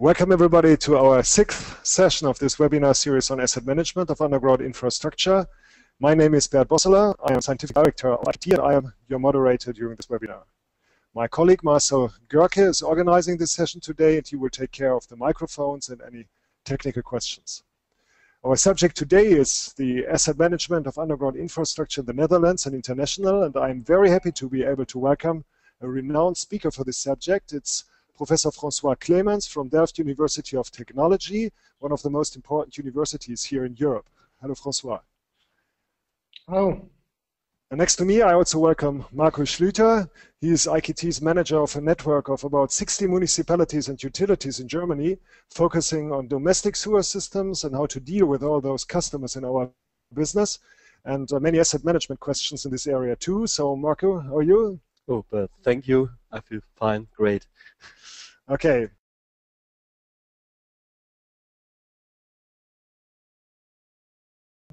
Welcome everybody to our 6th session of this webinar series on asset management of underground infrastructure. My name is Bert Bosseler. I am Scientific Director of IT and I am your moderator during this webinar. My colleague Marcel Görke is organizing this session today and he will take care of the microphones and any technical questions. Our subject today is the asset management of underground infrastructure in the Netherlands and international, and I'm very happy to be able to welcome a renowned speaker for this subject. It's Professor François Clemens from Delft University of Technology, one of the most important universities here in Europe. Hello, François. Hello. And next to me, I also welcome Marco Schlüter. He is IKT's manager of a network of about 60 municipalities and utilities in Germany, focusing on domestic sewer systems and how to deal with all those customers in our business, and many asset management questions in this area too. So, Marco, how are you? Oh, Bert, thank you. I feel fine. Great. Okay.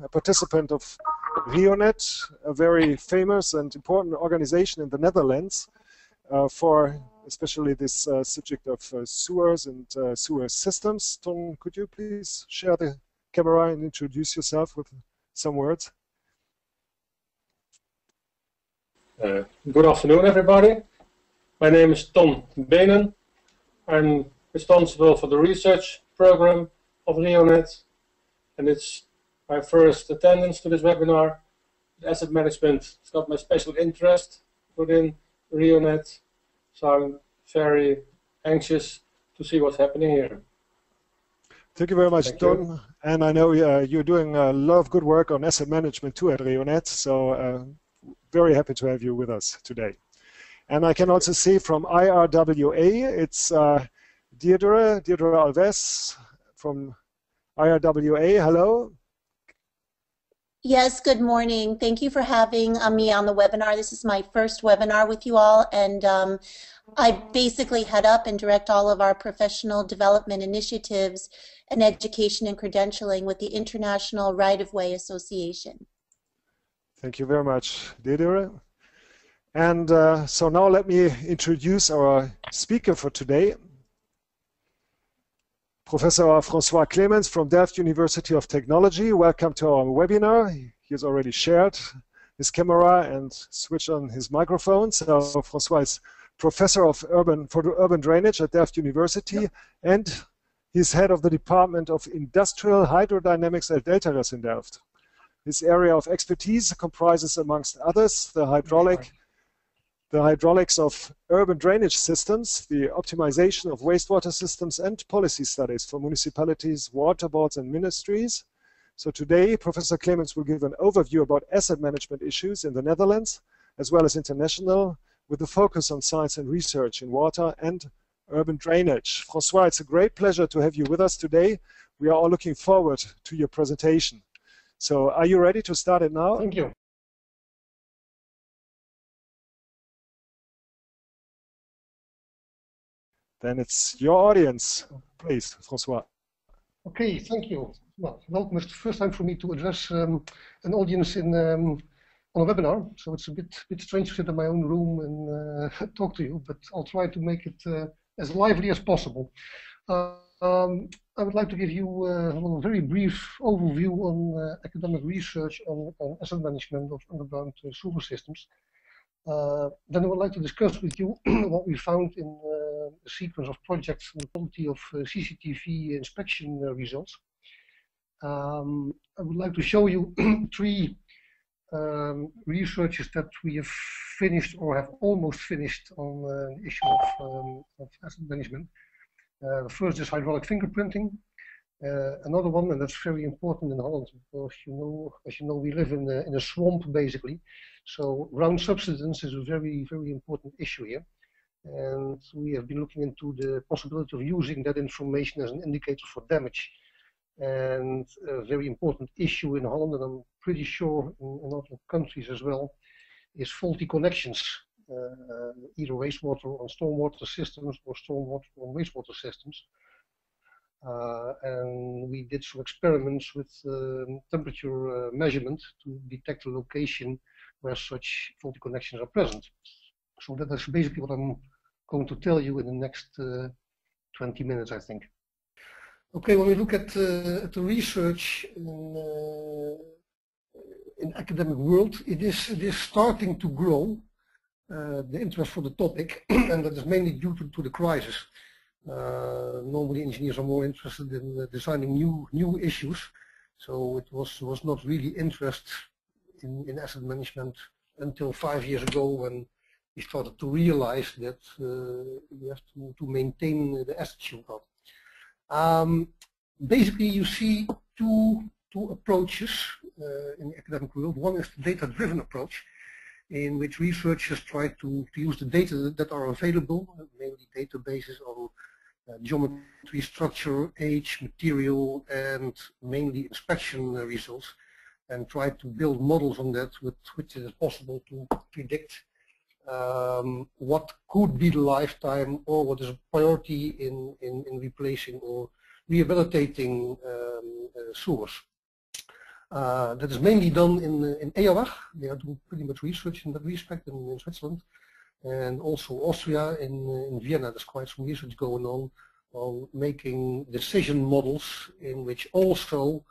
A participant of RioNet, a very famous and important organization in the Netherlands for especially this subject of sewers and sewer systems. Tom, could you please share the camera and introduce yourself with some words? Good afternoon, everybody. My name is Tom Benen. I'm responsible for the research program of RioNet, and it's my first attendance to this webinar. Asset management has got my special interest within RioNet, so I'm very anxious to see what's happening here. Thank you very much, Tom. And I know you're doing a lot of good work on asset management too at RioNet, so very happy to have you with us today. And I can also see from IRWA, it's Deirdre Alves from IRWA. Hello. Yes, good morning. Thank you for having me on the webinar. This is my first webinar with you all, and I basically head up and direct all of our professional development initiatives and education and credentialing with the International Right-of-Way Association. Thank you very much, Deirdre. And so now let me introduce our speaker for today, Professor François Clemens from Delft University of Technology. Welcome to our webinar. He has already shared his camera and switched on his microphone. So François is Professor for Urban Drainage at Delft University, and he's head of the Department of Industrial Hydrodynamics at Delft in Delft. His area of expertise comprises, amongst others, the hydraulics of urban drainage systems, the optimization of wastewater systems, and policy studies for municipalities, water boards, and ministries. So today, Professor Clemens will give an overview about asset management issues in the Netherlands, as well as international, with a focus on science and research in water and urban drainage. François, it's a great pleasure to have you with us today. We are all looking forward to your presentation. So are you ready to start it now? Thank you. Then it's your audience. Please, François. Okay, thank you. Well, welcome. It's the first time for me to address an audience in on a webinar, so it's a bit strange to sit in my own room and talk to you, but I'll try to make it as lively as possible. I would like to give you a very brief overview on academic research on asset management of underground sewer systems. Then I would like to discuss with you what we found in the sequence of projects and the quality of CCTV inspection results. I would like to show you 3 researches that we have finished or have almost finished on the issue of asset management. The first is hydraulic fingerprinting. Another one, and that's very important in Holland, because as you know, we live in a swamp basically. So ground subsidence is a very important issue here, and we have been looking into the possibility of using that information as an indicator for damage. And a very important issue in Holland, and I'm pretty sure in other countries as well, is faulty connections, either wastewater on stormwater systems or stormwater on wastewater systems. And we did some experiments with temperature measurement to detect the location where such faulty connections are present. So that is basically what I'm going to tell you in the next 20 minutes, I think. Okay, when we look at the research in academic world, it is starting to grow, the interest for the topic, and that is mainly due to the crisis. Normally engineers are more interested in designing new issues, so it was not really interest in asset management until 5 years ago, when we started to realize that you have to maintain the assets you got. Basically, you see two approaches in the academic world. One is the data-driven approach, in which researchers try to use the data that are available, mainly databases on geometry, structure, age, material, and mainly inspection results, and try to build models on that with which it is possible to predict what could be the lifetime, or what is a priority in replacing or rehabilitating sewers. That is mainly done in EOAG. They are doing pretty much research in that respect in Switzerland, and also Austria. In Vienna, there's quite some research going on making decision models in which also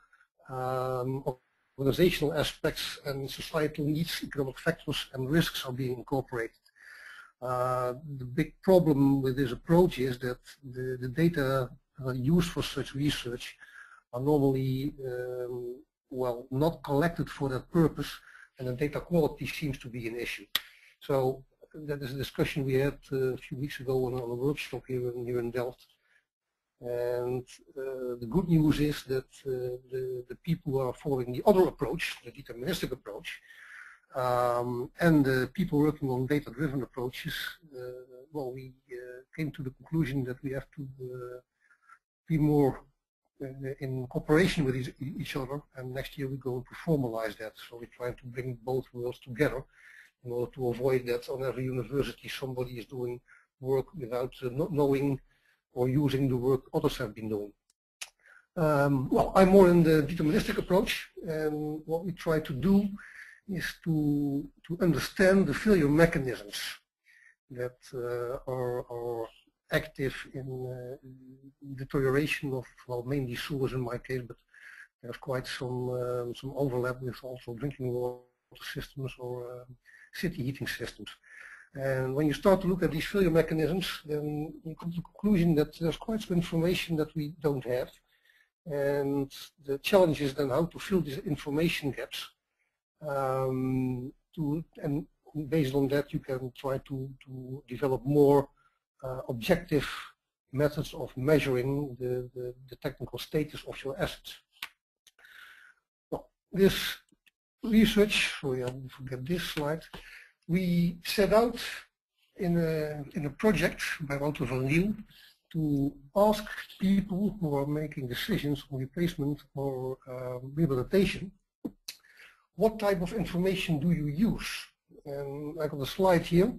organizational aspects and societal needs, economic factors, and risks are being incorporated. The big problem with this approach is that the data used for such research are normally well, not collected for that purpose, and the data quality seems to be an issue. So that is a discussion we had a few weeks ago on a workshop here in Delft. And the good news is that the people who are following the other approach, the deterministic approach, and the people working on data-driven approaches, well, we came to the conclusion that we have to be more in cooperation with each other, and next year we're going to formalize that. So we're trying to bring both worlds together in order to avoid that on every university somebody is doing work without not knowing or using the work others have been doing. Well, I'm more in the deterministic approach, and what we try to do is to understand the failure mechanisms that are active in deterioration of, well, mainly sewers in my case, but there's quite some overlap with also drinking water systems or city heating systems. And when you start to look at these failure mechanisms, then you come to the conclusion that there's quite some information that we don't have. And the challenge is then how to fill these information gaps. And based on that, you can try to develop more objective methods of measuring the technical status of your assets. Well, this research, sorry, I forget this slide. We set out in a project by Walter van Riel to ask people who are making decisions on replacement or rehabilitation, what type of information do you use? And I got a slide here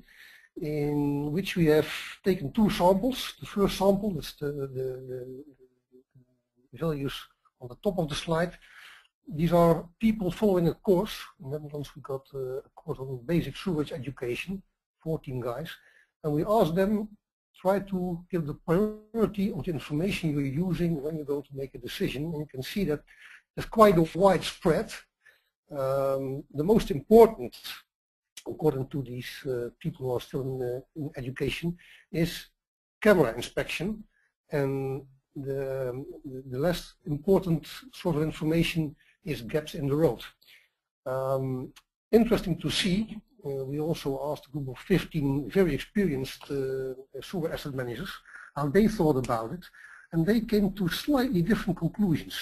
in which we have taken two samples. The first sample is the values on the top of the slide. These are people following a course. In the Netherlands we got a course on basic sewage education, 14 guys, and we asked them, try to give the priority of the information you're using when you're going to make a decision. And you can see that there's quite a wide spread. The most important, according to these people who are still in education, is camera inspection, and the less important sort of information is gaps in the road. Interesting to see, we also asked a group of 15 very experienced sewer asset managers how they thought about it, and they came to slightly different conclusions.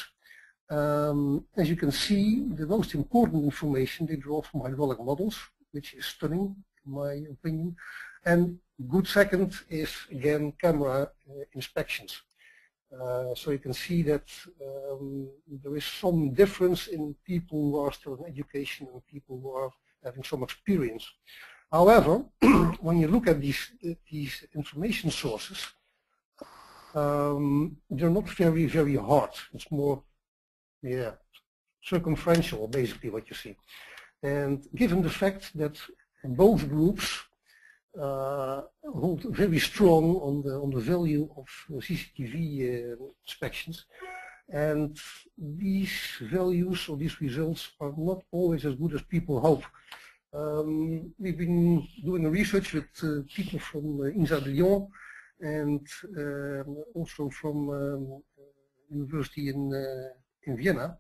As you can see, the most important information they draw from hydraulic models, which is stunning in my opinion, and good second is again camera inspections. So you can see that there is some difference in people who are still in education and people who are having some experience. However, when you look at these information sources, they're not very hard. It's more, yeah, circumferential, basically what you see. And given the fact that both groups hold very strong on the value of CCTV inspections, and these values or these results are not always as good as people hope. We've been doing research with people from INSA de Lyon and also from University in Vienna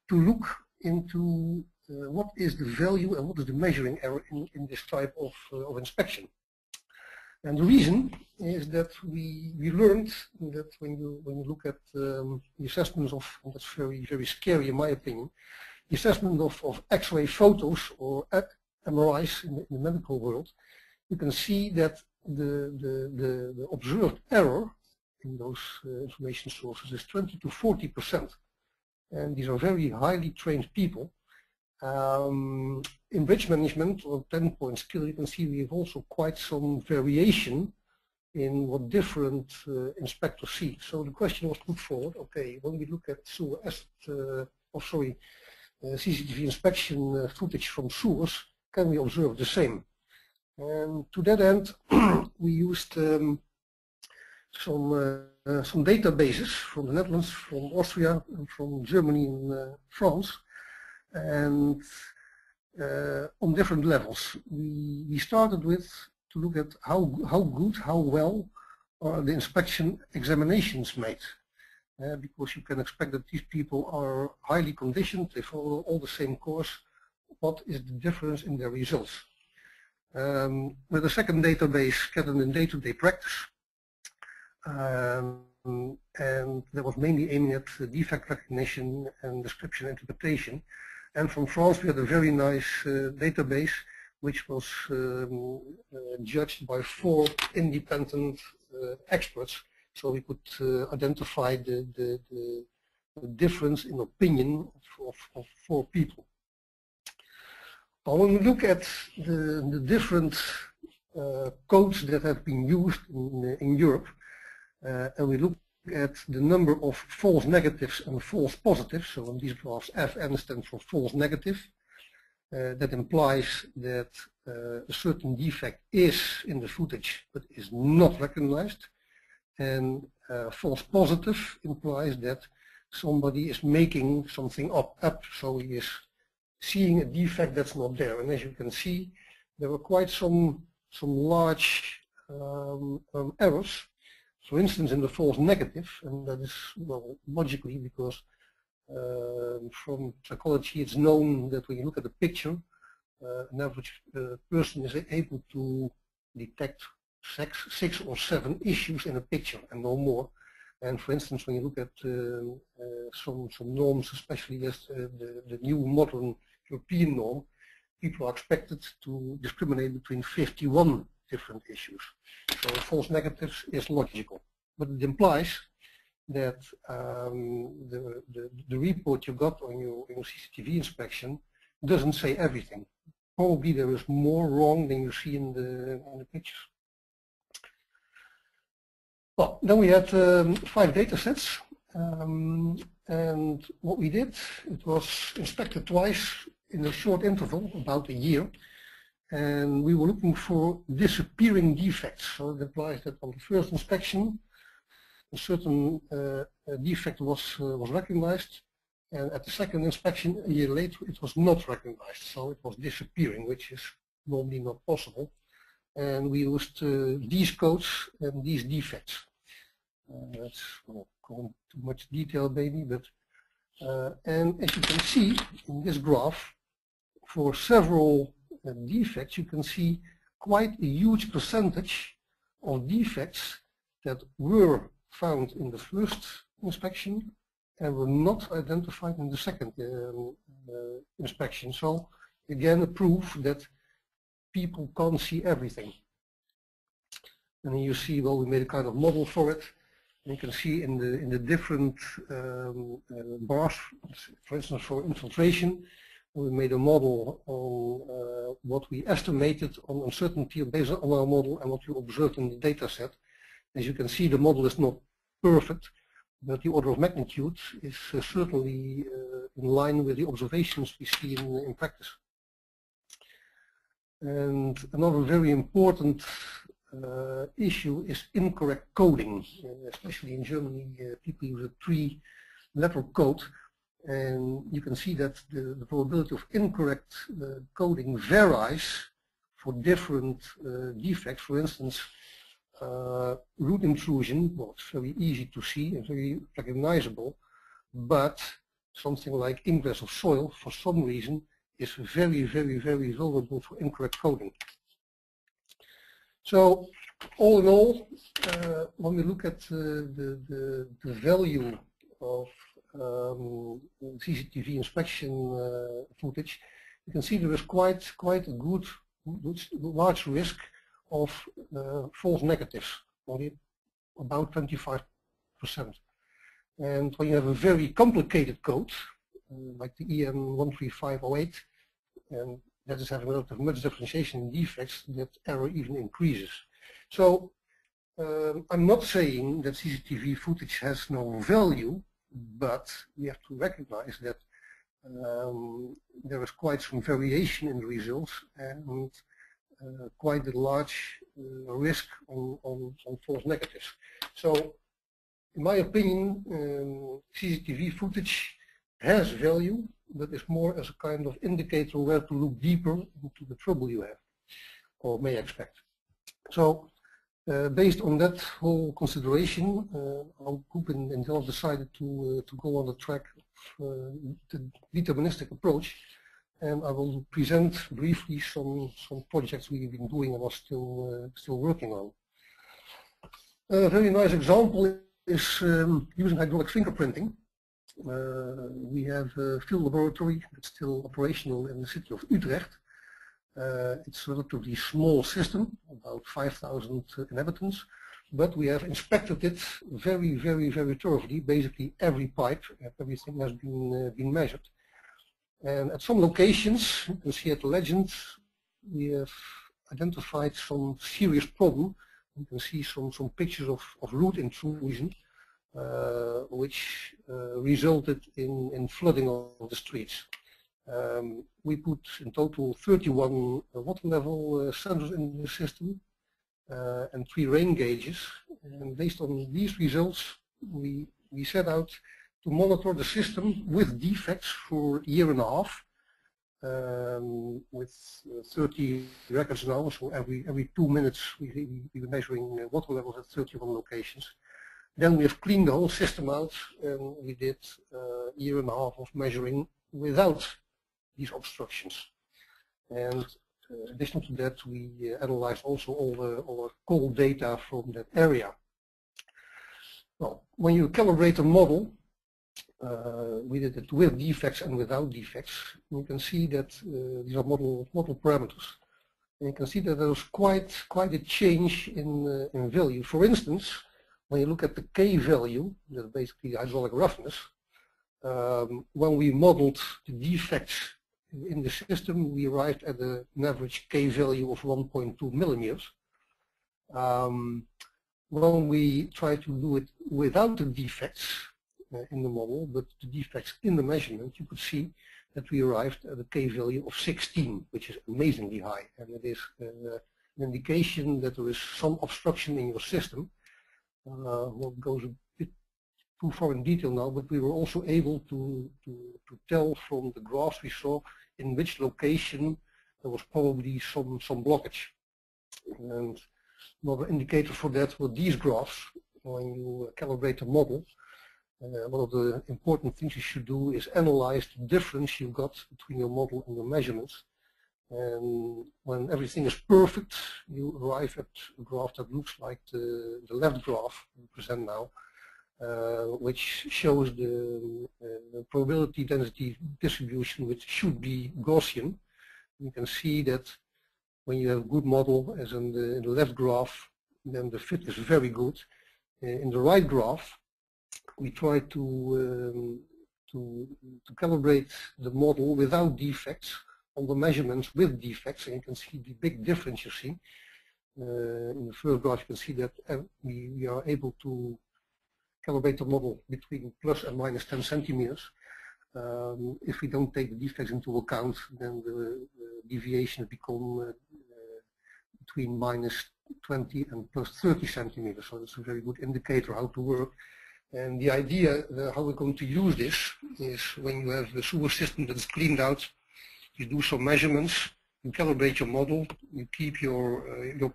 to look into what is the value and what is the measuring error in this type of inspection. And the reason is that we learned that when you look at the assessments of, and that's very, very scary in my opinion, the assessment of X-ray photos or MRIs in the medical world, you can see that the observed error in those information sources is 20 to 40%. And these are very highly trained people. In bridge management or 10-point scale, you can see we have also quite some variation in what different inspectors see. So the question was put forward, okay, when we look at CCTV inspection footage from sewers, can we observe the same? And to that end, we used some databases from the Netherlands, from Austria, and from Germany and France, and on different levels. We started with to look at how good, how well are the inspection examinations made. Because you can expect that these people are highly conditioned, they follow all the same course. What is the difference in their results? With a second database gathered in day-to-day practice, and that was mainly aiming at defect recognition and description interpretation. And from France we had a very nice database which was judged by 4 independent experts, so we could identify the difference in opinion of 4 people. But when we look at the different codes that have been used in Europe, and we look at the number of false negatives and false positives, so in these graphs FN stands for false negative, that implies that a certain defect is in the footage but is not recognized, and false positive implies that somebody is making something up, so he is seeing a defect that's not there. And as you can see, there were quite some large errors. For instance, in the false negative, and that is, well, logically, because from psychology it's known that when you look at a picture, an average person is able to detect 6 or 7 issues in a picture and no more. And for instance, when you look at some norms, especially as the new modern European norm, people are expected to discriminate between 51 different issues. So false negatives is logical, but it implies that the report you got on your CCTV inspection doesn't say everything. Probably there is more wrong than you see in the pictures. Well, then we had 5 data sets, and what we did, it was inspected twice in a short interval, about a year, and we were looking for disappearing defects. So it implies that on the first inspection, a certain defect was recognized, and at the second inspection, a year later, it was not recognized. So it was disappearing, which is normally not possible. And we used these codes and these defects. That's not going too much detail, maybe, but and as you can see in this graph, for several defects, you can see quite a huge percentage of defects that were found in the first inspection and were not identified in the second inspection. So again, a proof that people can't see everything. And then you see, well, we made a kind of model for it. And you can see in the different bars, for instance, for infiltration, we made a model on what we estimated on uncertainty based on our model and what we observed in the data set. As you can see, the model is not perfect, but the order of magnitude is certainly in line with the observations we see in practice. And another very important issue is incorrect coding. Especially in Germany, people use a 3-letter code, and you can see that the probability of incorrect coding varies for different defects. For instance, root intrusion, well, it's very easy to see and very recognizable, but something like ingress of soil, for some reason, is very, very, very vulnerable for incorrect coding. So, all in all, when we look at the value of CCTV inspection footage, you can see there is quite a good large risk of false negatives, only about 25%. And when you have a very complicated code, like the EN13508, and that is having relatively much differentiation in defects, that error even increases. So I'm not saying that CCTV footage has no value, but we have to recognize that there is quite some variation in the results and quite a large risk on false negatives. So, in my opinion, CCTV footage has value, but is more as a kind of indicator where to look deeper into the trouble you have or may expect. So, based on that whole consideration, our group in Delft decided to go on the track of the deterministic approach, and I will present briefly some projects we've been doing and are still working on. A very nice example is using hydraulic fingerprinting. We have a field laboratory that's still operational in the city of Utrecht. It's a relatively small system, about 5,000 inhabitants, but we have inspected it very, very, very thoroughly. Basically, every pipe, everything has been measured. And at some locations, you can see at the legend, we have identified some serious problem. You can see some pictures of root intrusion, which resulted in flooding of the streets. We put in total 31 water level sensors in the system and 3 rain gauges. And based on these results, we set out to monitor the system with defects for a year and a half, with 30 records now. So every 2 minutes we were measuring water levels at 31 locations. Then we have cleaned the whole system out, and we did a year and a half of measuring without these obstructions. And in addition to that, we analyzed also all the call data from that area. Well, when you calibrate a model, we did it with defects and without defects. You can see that these are model parameters. And you can see that there was quite a change in value. For instance, when you look at the K value, that's basically hydraulic roughness, when we modeled the defects in the system, we arrived at an average K value of 1.2 millimeters. When we try to do it without the defects in the model, but the defects in the measurement, you could see that we arrived at a K value of 16, which is amazingly high. And it is an indication that there is some obstruction in your system. Well, it goes a bit too far in detail now, but we were also able to tell from the graphs we saw in which location there was probably some blockage. And another indicator for that were these graphs. When you calibrate a model, one of the important things you should do is analyze the difference you got between your model and your measurements. And when everything is perfect, you arrive at a graph that looks like the left graph we present now, which shows the probability density distribution, which should be Gaussian. You can see that when you have a good model, as in the left graph, then the fit is very good. In the right graph, we try to calibrate the model without defects on the measurements with defects, and you can see the big difference you see. In the first graph, you can see that we are able to calibrate the model between plus and minus 10 centimeters. If we don't take the defects into account, then the deviations become between minus 20 and plus 30 centimeters. So it's a very good indicator how to work. And the idea how we're going to use this is when you have the sewer system that is cleaned out, you do some measurements, you calibrate your model, you keep your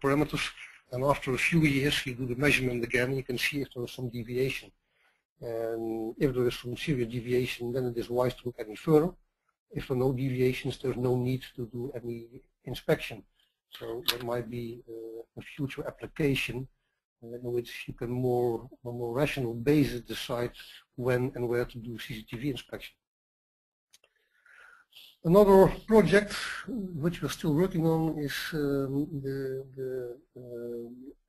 parameters, and after a few years you do the measurement again, you can see if there is some deviation. And if there is some serious deviation, then it is wise to look any further. If there are no deviations, there's no need to do any inspection. So there might be a future application in which you can on a more rational basis decide when and where to do CCTV inspection. Another project which we're still working on is the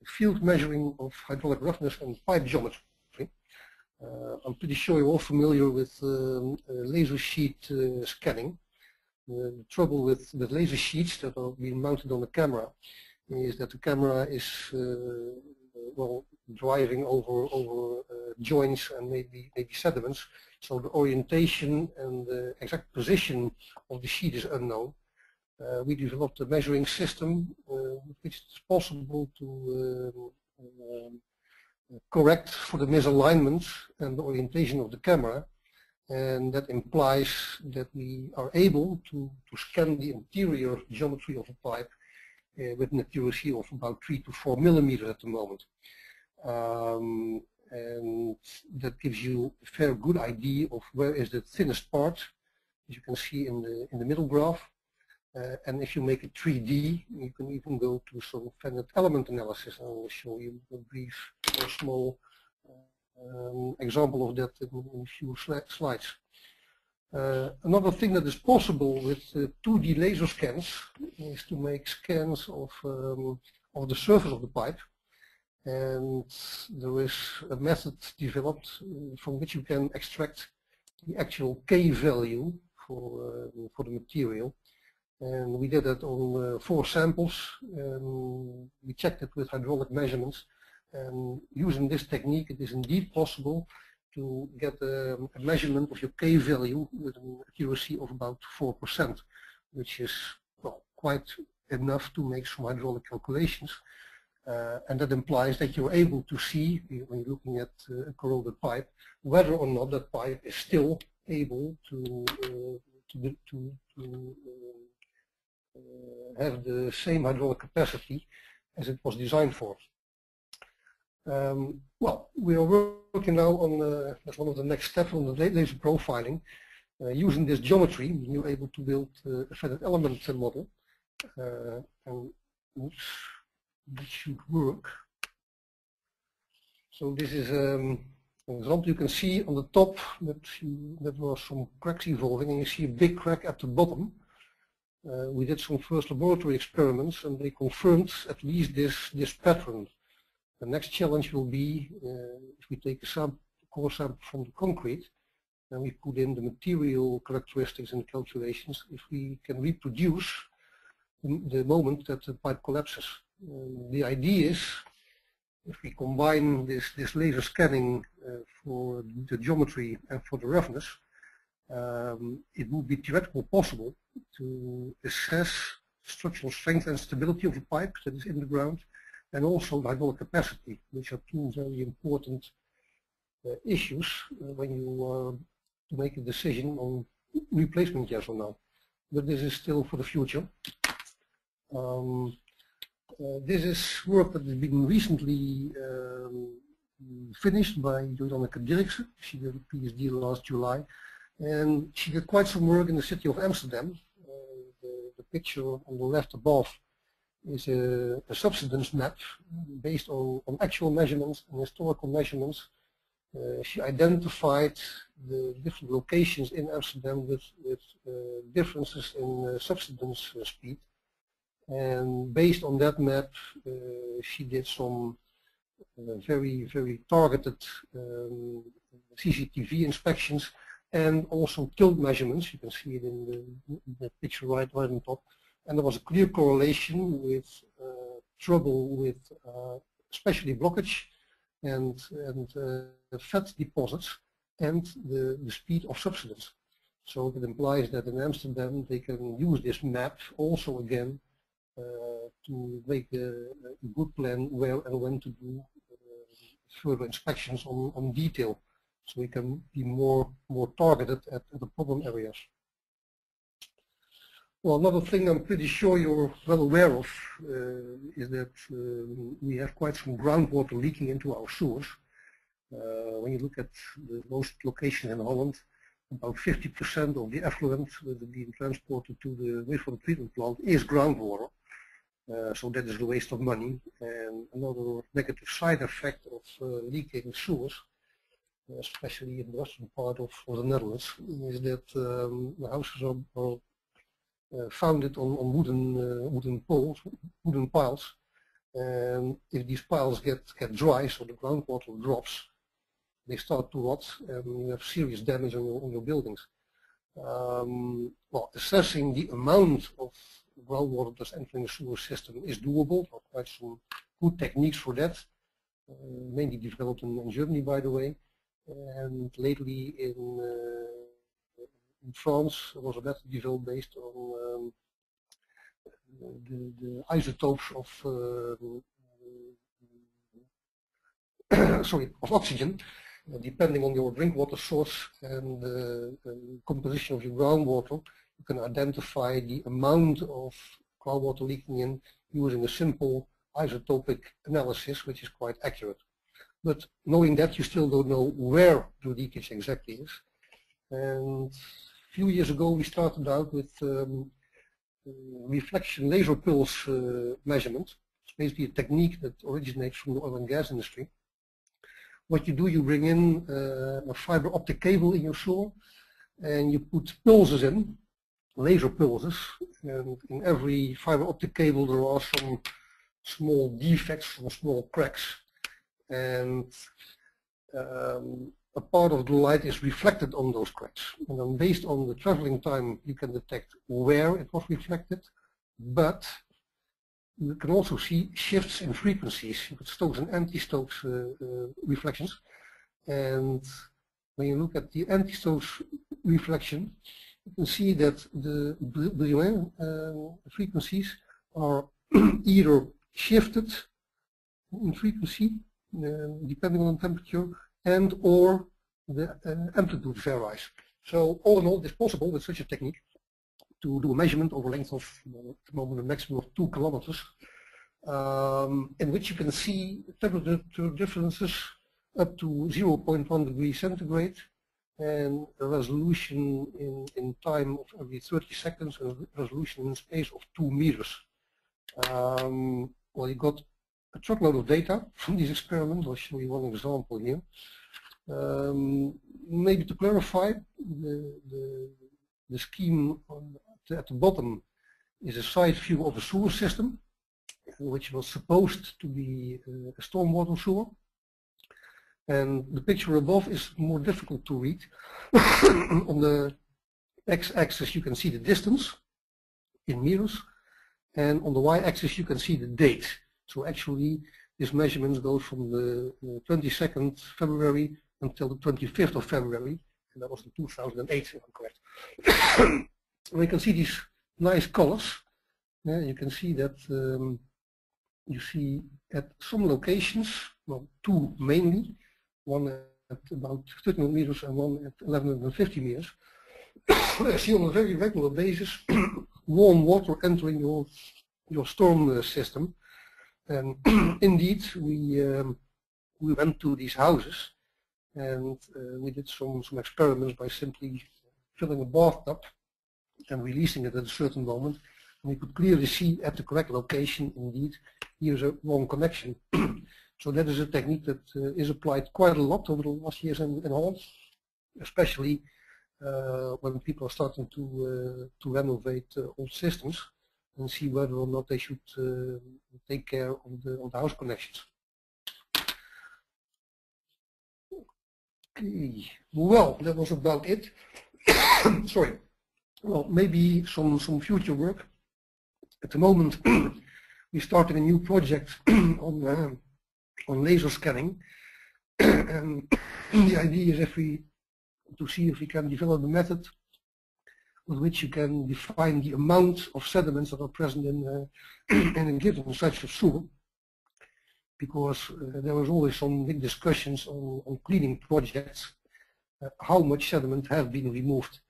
field measuring of hydraulic roughness and pipe geometry. I'm pretty sure you're all familiar with laser sheet scanning. The trouble with laser sheets that are being mounted on the camera is that the camera is well, driving over joints and maybe sediments, so the orientation and the exact position of the sheet is unknown. We developed a measuring system with which it's possible to correct for the misalignment and the orientation of the camera, and that implies that we are able to scan the interior geometry of a pipe with an accuracy of about 3 to 4 millimeters at the moment. And that gives you a fair good idea of where is the thinnest part, as you can see in the middle graph. And if you make it 3D, you can even go to some finite element analysis. I will show you a brief or small example of that in a few slides. Another thing that is possible with 2D laser scans is to make scans of the surface of the pipe. And there is a method developed from which you can extract the actual K value for the material. And we did that on 4 samples. We checked it with hydraulic measurements. And using this technique, it is indeed possible to get a measurement of your K value with an accuracy of about 4%, which is well, quite enough to make some hydraulic calculations. And that implies that you're able to see, when you're looking at a corroded pipe, whether or not that pipe is still able to have the same hydraulic capacity as it was designed for. Well, we are working now on, as one of the next steps, on the laser profiling. Using this geometry, you're able to build a finite element model. And oops, that should work. So this is an example. You can see on the top that there were some cracks evolving, and you see a big crack at the bottom. We did some first laboratory experiments, and they confirmed at least this pattern. The next challenge will be if we take a core sample from the concrete and we put in the material characteristics and calculations, if we can reproduce the moment that the pipe collapses. The idea is, if we combine this laser scanning for the geometry and for the roughness, it would be theoretically possible to assess structural strength and stability of a pipe that is in the ground, and also the hydraulic capacity, which are 2 very important issues when you are to make a decision on replacement, yes or no. But this is still for the future. This is work that has been recently finished by Jolanneke Dirksen. She did a PhD last July, and she did quite some work in the city of Amsterdam. The picture on the left above is a subsidence map based on actual measurements and historical measurements. She identified the different locations in Amsterdam with differences in subsidence speed. And based on that map, she did some very targeted CCTV inspections and also tilt measurements. You can see it in the picture right on top. And there was a clear correlation with trouble with especially blockage and fat deposits and the speed of subsidence. So that implies that in Amsterdam they can use this map also again to make a good plan where and when to do further inspections on detail, so we can be more targeted at the problem areas. Well, another thing I'm pretty sure you're well aware of is that we have quite some groundwater leaking into our sewers. When you look at most locations in Holland, about 50% of the effluent that is being transported to the wastewater treatment plant is groundwater. So that is a waste of money. And another negative side effect of leaking sewers, especially in the western part of the Netherlands, is that the houses are founded on wooden poles, wooden piles. And if these piles get dry, so the groundwater drops, they start to rot, and you have serious damage on your buildings. Well, assessing the amount of groundwater that's entering the sewer system is doable. There are quite some good techniques for that, mainly developed in Germany, by the way. And lately in France, there was a method developed based on the isotopes of of oxygen, depending on your drink water source and the composition of your groundwater. You can identify the amount of groundwater leaking in using a simple isotopic analysis, which is quite accurate. But knowing that, you still don't know where the leakage exactly is. And a few years ago, we started out with reflection laser pulse measurement. It's basically a technique that originates from the oil and gas industry. What you do, you bring in a fiber optic cable in your sewer, and you put pulses in, laser pulses, and in every fiber optic cable there are some small defects, some small cracks, and a part of the light is reflected on those cracks. And then based on the traveling time, you can detect where it was reflected, but you can also see shifts in frequencies. You could Stokes and anti-Stokes reflections. And when you look at the anti-Stokes reflection, you can see that the Brillouin frequencies are either shifted in frequency, depending on the temperature, and or the amplitude varies. So all in all, it's possible with such a technique to do a measurement over a length of, at the moment, a maximum of 2 kilometers, in which you can see temperature differences up to 0.1 degrees centigrade, and a resolution in time of every 30 seconds, and a resolution in space of 2 meters. Well, you got a truckload of data from these experiments. I'll show you one example here. Maybe to clarify, the scheme at the bottom is a side view of a sewer system, which was supposed to be a stormwater sewer. And the picture above is more difficult to read. On the x-axis you can see the distance in meters, and on the y-axis you can see the date. So actually this measurement goes from the 22nd February until the 25th of February, and that was in 2008, if I'm correct. We can see these nice colors. You can see that you see at some locations, well, 2 mainly, one at about 1300 meters and one at 1150 meters. I see on a very regular basis warm water entering your storm system. And indeed, we went to these houses, and we did some experiments by simply filling a bathtub and releasing it at a certain moment. And we could clearly see at the correct location, indeed, here's a wrong connection. So that is a technique that is applied quite a lot over the last years in Holland, especially when people are starting to renovate old systems and see whether or not they should take care of the house connections. Okay, well, that was about it. Sorry. Well, maybe some future work. At the moment, we started a new project on laser scanning, and the idea is to see if we can develop a method with which you can define the amount of sediments that are present in a given such a sewer. Because there was always some big discussions on cleaning projects, how much sediment have been removed.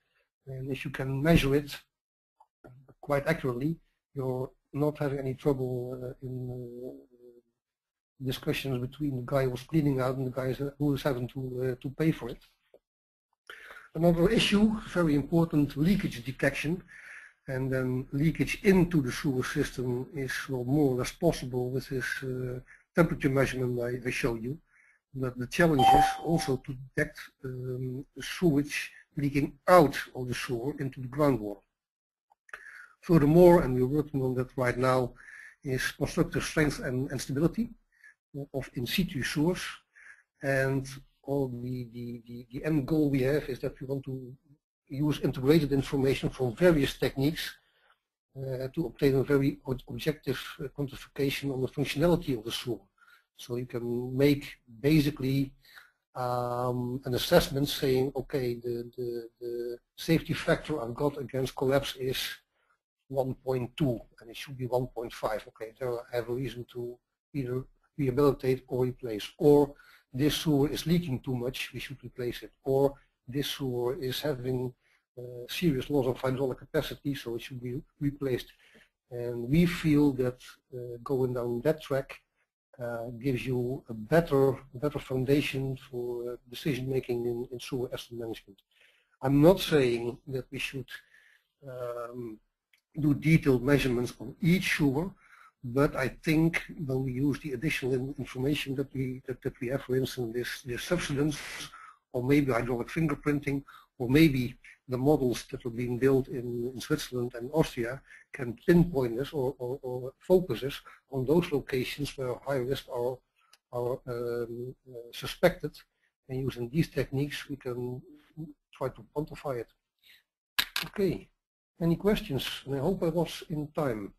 And if you can measure it quite accurately, you're not having any trouble in discussions between the guy who was cleaning out and the guys who is having to pay for it. Another issue, very important, leakage detection. And then leakage into the sewer system is more or less possible with this temperature measurement I showed you. But the challenge is also to detect sewage leaking out of the sewer into the groundwater. Furthermore, and we're working on that right now, is constructive strength and stability of in situ sewers. And all the end goal we have is that we want to use integrated information from various techniques to obtain a very objective quantification on the functionality of the sewer. So you can make basically an assessment saying, okay, the safety factor I've got against collapse is 1.2 and it should be 1.5. Okay, there I have a reason to either rehabilitate or replace. Or this sewer is leaking too much, we should replace it. Or this sewer is having serious loss of hydraulic capacity, so it should be replaced. And we feel that going down that track gives you a better foundation for decision making in sewer asset management. I'm not saying that we should do detailed measurements on each sewer, but I think when we use the additional information that we have, for instance, this subsidence, or maybe hydraulic fingerprinting, or maybe the models that are being built in Switzerland and Austria can pinpoint us or focus us on those locations where high risk are suspected, and using these techniques we can try to quantify it. Okay, any questions? And I hope I was in time.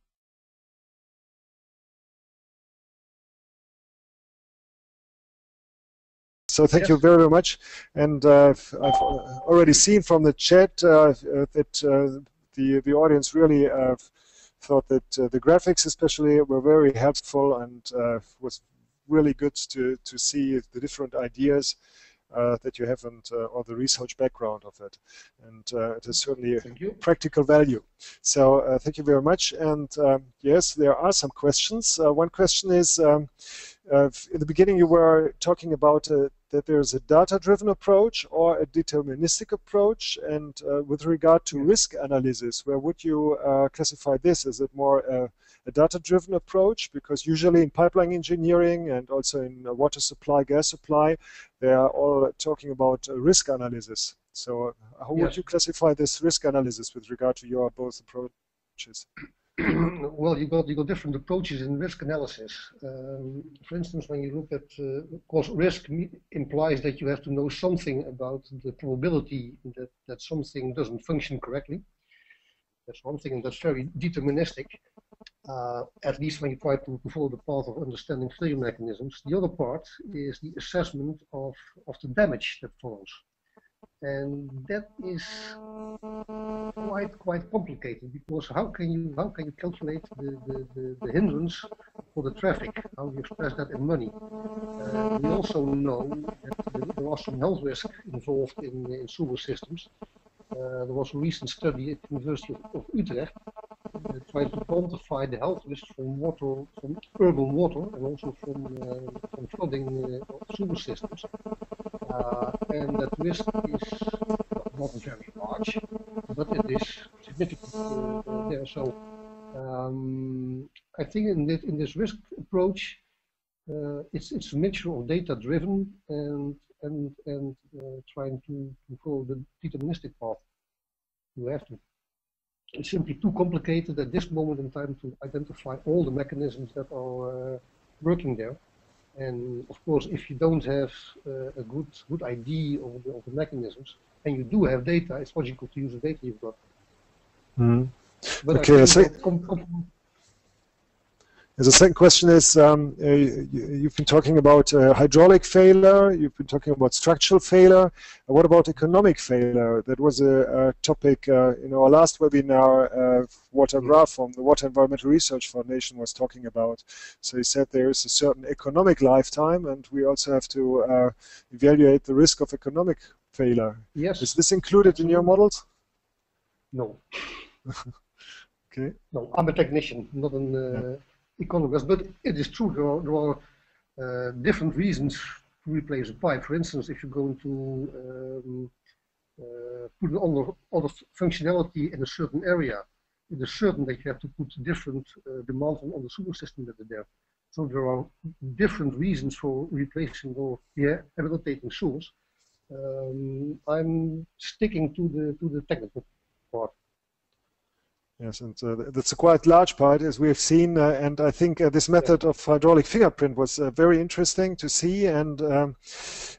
So thank you very much, and I've already seen from the chat that the audience really thought that the graphics especially were very helpful, and was really good to see the different ideas that you have and or the research background of it, and it is certainly practical value. So thank you very much, and yes, there are some questions. One question is, in the beginning you were talking about that there's a data-driven approach or a deterministic approach, and with regard to risk analysis, where would you classify this? Is it more a data-driven approach? Because usually in pipeline engineering and also in water supply, gas supply, they are all talking about risk analysis. So how would you classify this risk analysis with regard to your both approaches? Well, you got different approaches in risk analysis. For instance, when you look at, of course, risk implies that you have to know something about the probability that something doesn't function correctly. That's one thing, and that's very deterministic, at least when you try to follow the path of understanding failure mechanisms. The other part is the assessment of the damage that follows. And that is quite complicated, because how can you calculate the hindrance for the traffic? How do you express that in money? We also know that there are some health risks involved in sewer systems. There was a recent study at the University of Utrecht trying to quantify the health risks from urban water, and also from flooding sewer systems. And that risk is not very large, but it is significant there. So I think in this risk approach, it's a mixture of data-driven and trying to follow the deterministic path. You have to. It's simply too complicated at this moment in time to identify all the mechanisms that are working there. And of course, if you don't have a good idea of the mechanisms, and you do have data, it's logical to use the data you've got. Mm. But okay, The second question is, you've been talking about hydraulic failure, you've been talking about structural failure. What about economic failure? That was a topic in our last webinar, Walter Graf from the Water Environmental Research Foundation was talking about. So he said there is a certain economic lifetime, and we also have to evaluate the risk of economic failure. Yes. Is this included in your models? No. Okay. No, I'm a technician, not an economist, but it is true there are different reasons to replace a pipe. For instance, if you're going to put other functionality in a certain area, it is certain that you have to put different demands on the sewer system that are there. So there are different reasons for replacing or rehabilitating sewers. I'm sticking to the technical part. Yes, and that's a quite large part, as we have seen, and I think this method of hydraulic fingerprint was very interesting to see. And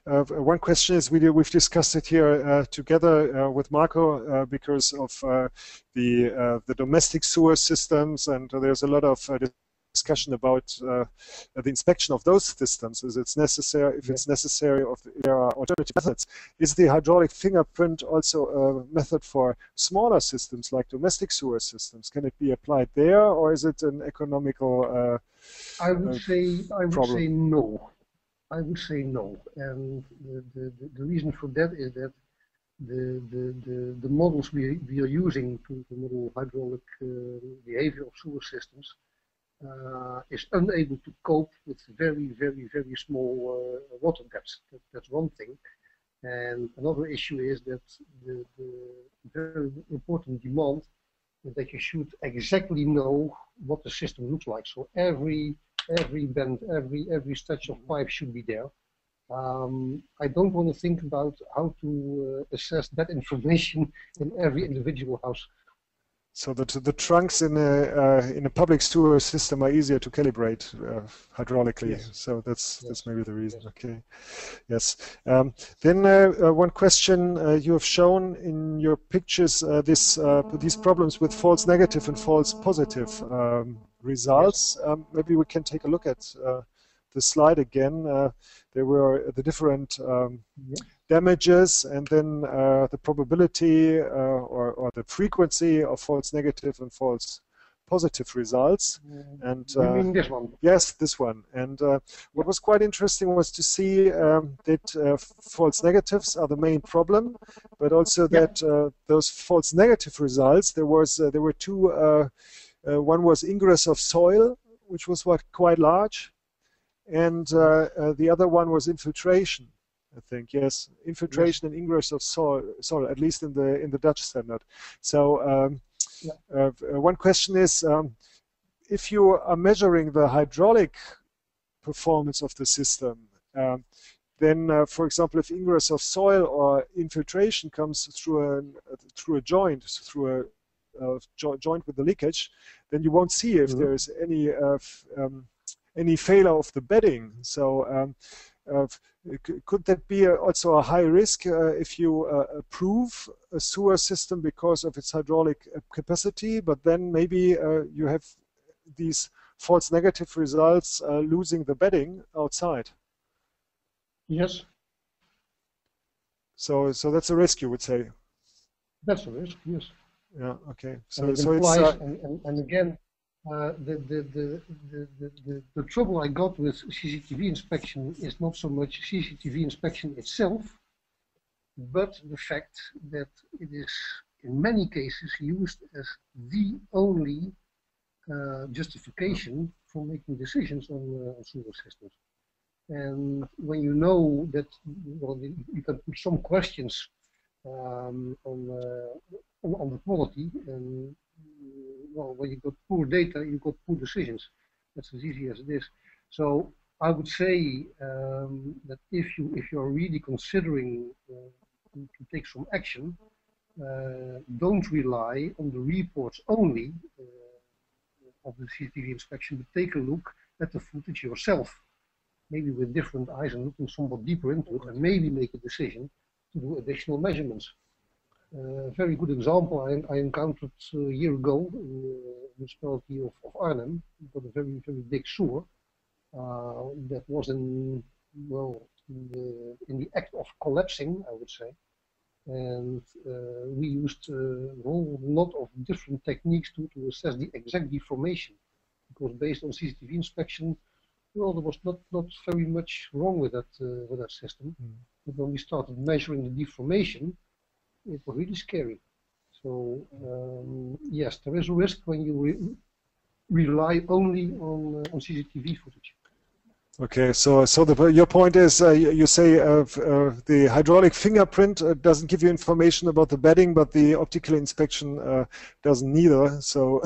one question is, we've discussed it here together with Marco because of the domestic sewer systems, and there's a lot of discussion about the inspection of those systems. Is it's necessary? If it's necessary, if there are alternative methods. Is the hydraulic fingerprint also a method for smaller systems like domestic sewer systems? Can it be applied there, or is it an economical? I would say no. I would say no, and the reason for that is that the models we are using to model hydraulic behavior of sewer systems is unable to cope with very, very, very small water depths. That's one thing. And another issue is that the very important demand is that you should exactly know what the system looks like. So every bend, every stretch of pipe should be there. I don't want to think about how to assess that information in every individual house. So that the trunks in a public sewer system are easier to calibrate hydraulically. Yes. So that's maybe the reason. Yes. Okay. Yes. Then one question you have shown in your pictures these problems with false negative and false positive results. Yes. Maybe we can take a look at the slide again. There were the different damages, and then the probability or the frequency of false negative and false positive results. And you mean this one? Yes, this one. And what was quite interesting was to see that false negatives are the main problem, but also that those false negative results, there were two. One was ingress of soil, which was quite large, and the other one was infiltration. I think, yes, infiltration and ingress of soil, at least in the Dutch standard. So one question is, if you are measuring the hydraulic performance of the system, then, for example, if ingress of soil or infiltration comes through a joint, through a joint with the leakage, then you won't see if there is any failure of the bedding. So. Could that be also a high risk if you approve a sewer system because of its hydraulic capacity, but then maybe you have these false negative results losing the bedding outside? Yes. So that's a risk, you would say? That's a risk, yes. Yeah, okay. So, and and again, the trouble I got with CCTV inspection is not so much CCTV inspection itself, but the fact that it is in many cases used as the only justification for making decisions on sewer systems. And when you know that, well, you can put some questions on the quality, and well, when you got poor data, you got poor decisions. That's as easy as it is. So I would say that if you're really considering to take some action, don't rely on the reports only of the CCTV inspection, but take a look at the footage yourself, maybe with different eyes and looking somewhat deeper into it, and maybe make a decision to do additional measurements. Very good example I encountered a year ago in municipality of Arnhem, got a very, very big sewer that was in the act of collapsing, I would say. And we used a whole lot of different techniques to assess the exact deformation, because based on CCTV inspection, well, there was not very much wrong with that system. But when we started measuring the deformation, it was really scary. So yes, there is a risk when you rely only on CCTV footage. Okay, so your point is you say the hydraulic fingerprint doesn't give you information about the bedding, but the optical inspection doesn't neither. So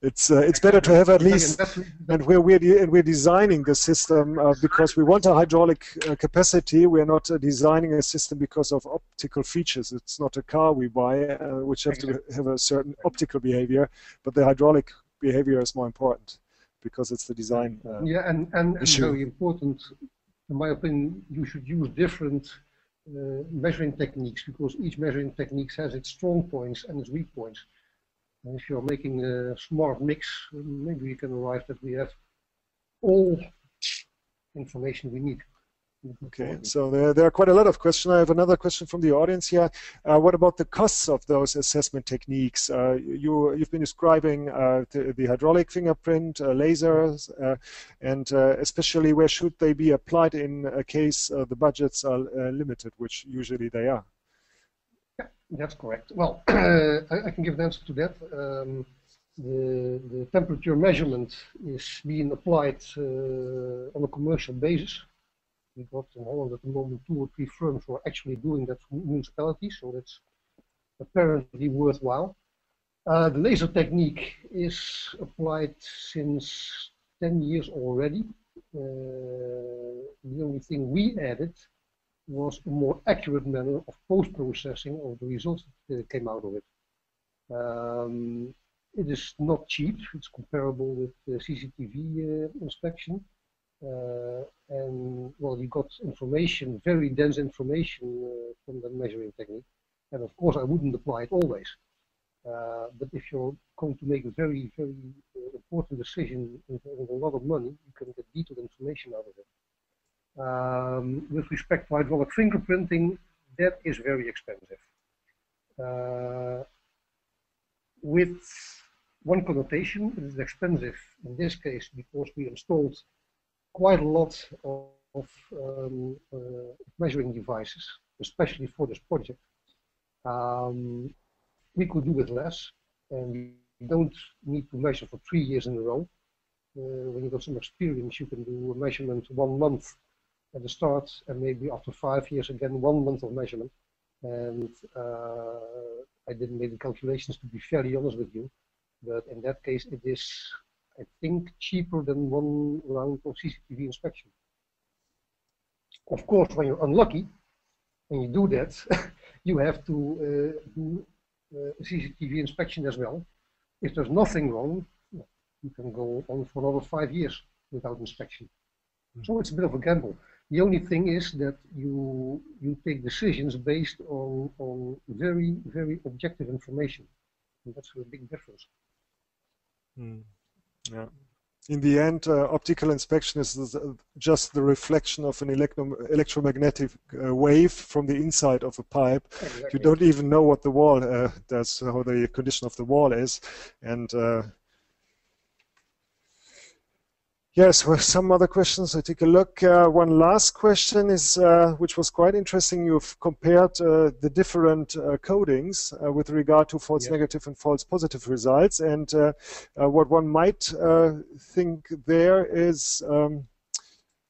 it's better to have at least. And we're designing the system because we want a hydraulic capacity. We're not designing a system because of optical features. It's not a car we buy which have to have a certain optical behavior, but the hydraulic behavior is more important, because it's the design and issue. Very important, in my opinion, you should use different measuring techniques, because each measuring technique has its strong points and its weak points. And if you're making a smart mix, maybe we can arrive that we have all information we need. Okay, so there are quite a lot of questions. I have another question from the audience here. What about the costs of those assessment techniques? You've been describing the hydraulic fingerprint, lasers, and especially where should they be applied in a case the budgets are limited, which usually they are. Yeah, that's correct. Well, I can give an answer to that. The temperature measurement is being applied on a commercial basis. We've got in Holland at the moment 2 or 3 firms who are actually doing that for municipalities, so that's apparently worthwhile. The laser technique is applied since 10 years already. The only thing we added was a more accurate manner of post-processing of the results that came out of it. It is not cheap. It's comparable with CCTV inspection. And well, you got information, very dense information from the measuring technique. And of course, I wouldn't apply it always. But if you're going to make a very, very important decision with a lot of money, you can get detailed information out of it. With respect to hydraulic fingerprinting, that is very expensive. With one connotation, it is expensive in this case because we installed quite a lot of measuring devices, especially for this project. We could do with less, and we don't need to measure for 3 years in a row. When you've got some experience, you can do a measurement 1 month at the start, and maybe after 5 years again 1 month of measurement. And I didn't make the calculations, to be fairly honest with you, but in that case it is, I think, cheaper than 1 round of CCTV inspection. Of course, when you're unlucky and you do that, you have to do a CCTV inspection as well. If there's nothing wrong, you can go on for another 5 years without inspection. So it's a bit of a gamble. The only thing is that you take decisions based on very, very objective information. And that's a big difference. Yeah. In the end, optical inspection is just the reflection of an electromagnetic wave from the inside of a pipe. Exactly. You don't even know what the wall does, how the condition of the wall is. And yes, well, some other questions. I take a look. One last question is, which was quite interesting. You've compared the different codings with regard to false negative and false positive results. And what one might think there is, I'll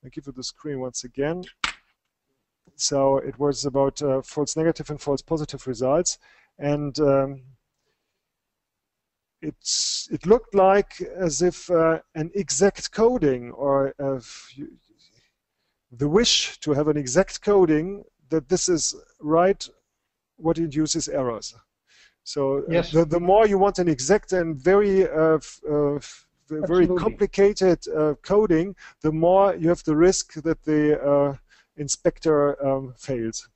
give you the screen once again. So it was about false negative and false positive results. And it looked like as if an exact coding, or the wish to have an exact coding, that this is right, what induces errors. So yes. The more you want an exact and very complicated coding, the more you have the risk that the inspector fails.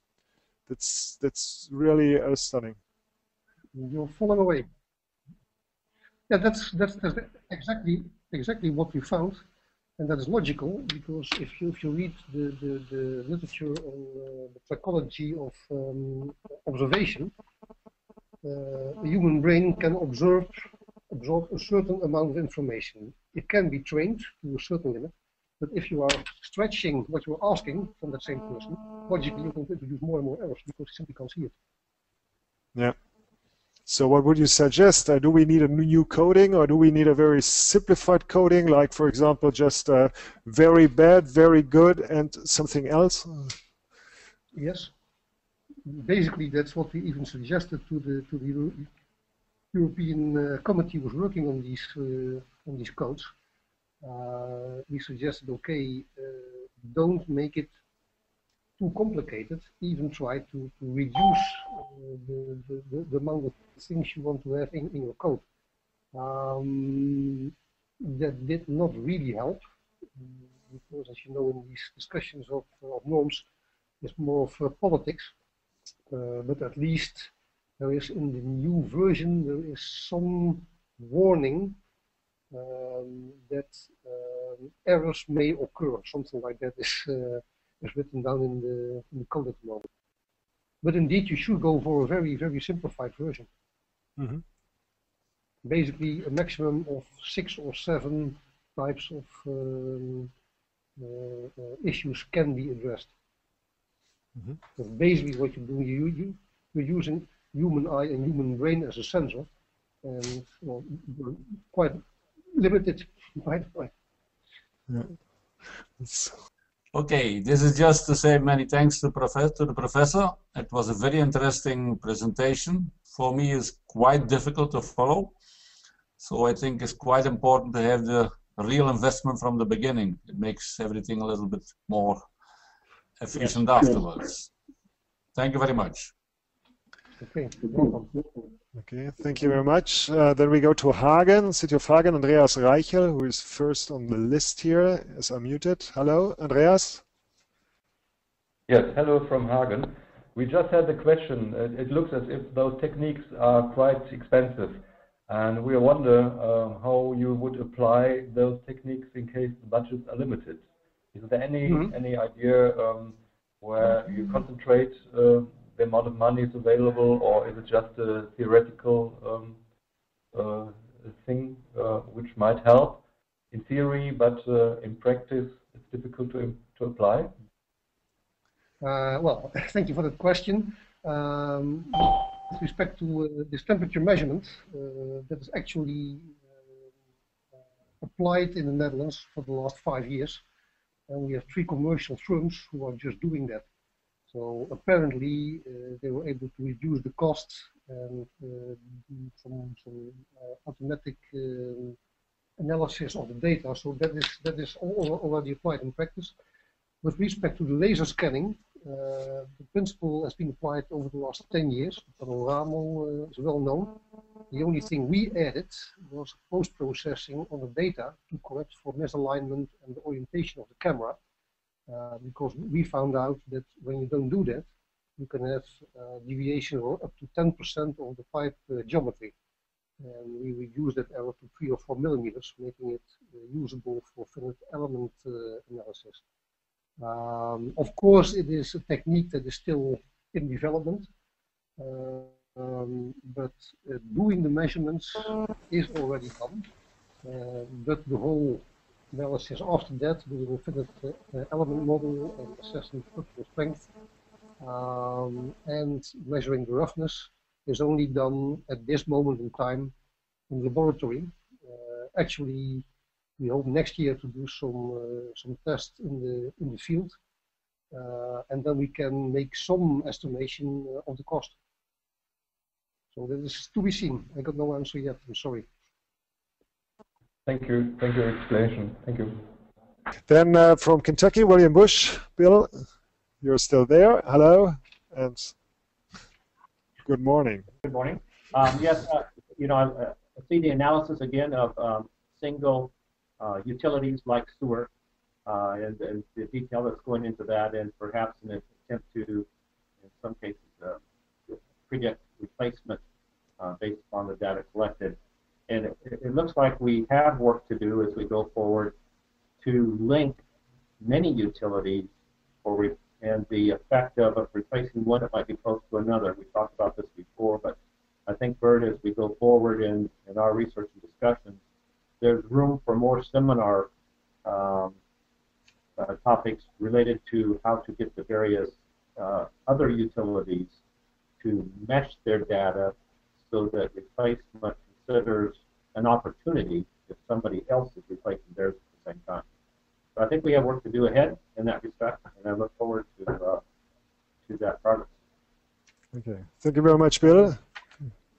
That's really stunning. You're falling away. Yeah, that's exactly what we found, and that is logical because if you read the literature on the psychology of observation, a human brain can absorb a certain amount of information. It can be trained to a certain limit, but if you are stretching what you're asking from that same person, logically you're going to introduce more and more errors because you simply can't see it. Yeah. So what would you suggest? Do we need a new coding, or do we need a very simplified coding, like, for example, just very bad, very good, and something else? Yes. Basically, that's what we even suggested to the European committee was working on these codes. We suggested, okay, don't make it too complicated. Even try to reduce the amount of things you want to have in your code. That did not really help because, as you know, in these discussions of norms, it's more of politics. But at least there is in the new version there is some warning that errors may occur. Something like that is written down in the code at the moment. But indeed, you should go for a very, very simplified version. Mm-hmm. Basically, a maximum of 6 or 7 types of issues can be addressed. Mm-hmm. So basically, what you're doing, you're using human eye and human brain as a sensor, and well, you're quite limited by the way. Yeah. Okay, this is just to say many thanks to the professor. It was a very interesting presentation. For me, it's quite difficult to follow. So I think it's quite important to have the real investment from the beginning. It makes everything a little bit more efficient afterwards. Thank you very much. Okay, welcome. Okay, thank you very much. Then we go to Hagen, City of Hagen, Andreas Reichel, who is first on the list here, is unmuted. Hello, Andreas. Yes, hello from Hagen. We just had the question. It looks as if those techniques are quite expensive, and we wonder how you would apply those techniques in case the budgets are limited. Is there any idea where you concentrate the amount of money is available, or is it just a theoretical thing which might help in theory, but in practice it's difficult to apply? Well, thank you for that question. With respect to this temperature measurement, that is actually applied in the Netherlands for the last 5 years, and we have 3 commercial firms who are just doing that. So apparently they were able to reduce the costs and some automatic analysis of the data. So that is already applied in practice. With respect to the laser scanning, the principle has been applied over the last 10 years. Panorama is well known. The only thing we added was post-processing on the data to correct for misalignment and the orientation of the camera. Because we found out that when you don't do that, you can have deviation of up to 10% of the pipe geometry. And we reduced that error to 3 or 4 millimeters, making it usable for finite element analysis. Of course, it is a technique that is still in development, but doing the measurements is already done. But the whole analysis after that, doing a finite element model and assessing structural strength and measuring the roughness is only done at this moment in time in the laboratory. Actually, we hope next year to do some tests in the field, and then we can make some estimation of the cost. So that is to be seen. I got no answer yet. I'm sorry. Thank you. Thank you for your explanation. Thank you. Then from Kentucky, William Bush. Bill, you're still there. Hello, and good morning. Good morning. Yes, you know, I see the analysis again of single utilities like sewer and the detail that's going into that, and perhaps an attempt to, in some cases, predict replacement based on the data collected. And it looks like we have work to do as we go forward to link many utilities and the effect of replacing one that might be close to another. We talked about this before, but I think, Bert, as we go forward in our research and discussions, there's room for more seminar topics related to how to get the various other utilities to mesh their data so that replacement considers an opportunity if somebody else is replacing theirs at the same time. So I think we have work to do ahead in that respect, and I look forward to that progress. Okay, thank you very much, Bill,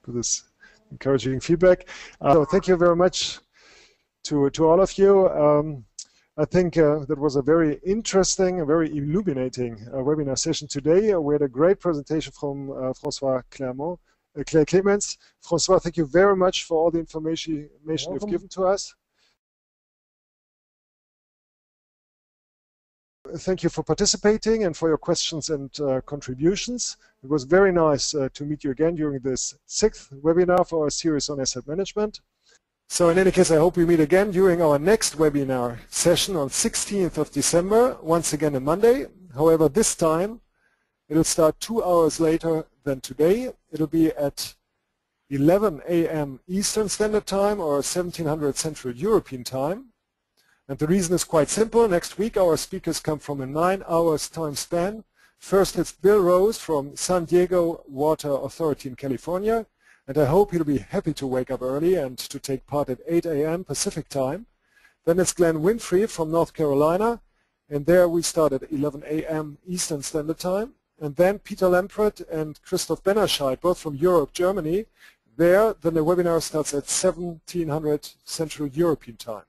for this encouraging feedback. So thank you very much to all of you. I think that was a very interesting, a very illuminating webinar session today. We had a great presentation from François Clemens. François, thank you very much for all the information you've given to us. Thank you for participating and for your questions and contributions. It was very nice to meet you again during this 6th webinar for our series on asset management. So in any case, I hope we meet again during our next webinar session on 16th of December, once again on Monday. However, this time it'll start 2 hours later than today. It'll be at 11 a.m. Eastern Standard Time or 1700 Central European Time. And the reason is quite simple. Next week our speakers come from a 9 hours time span. First it's Bill Rose from San Diego Water Authority in California. And I hope he'll be happy to wake up early and to take part at 8 a.m. Pacific time. Then it's Glenn Winfrey from North Carolina. And there we start at 11 a.m. Eastern Standard Time. And then Peter Lampret and Christoph Bennerscheid, both from Europe, Germany. Then the webinar starts at 1700 Central European Time.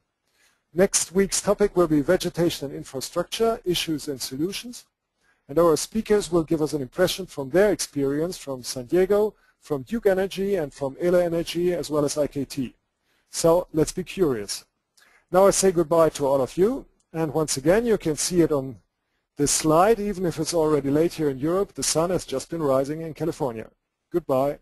Next week's topic will be vegetation and infrastructure, issues and solutions. And our speakers will give us an impression from their experience from San Diego, from Duke Energy and from ELA Energy as well as IKT. So let's be curious. Now I say goodbye to all of you. And once again, you can see it on this slide, even if it's already late here in Europe. The sun has just been rising in California. Goodbye.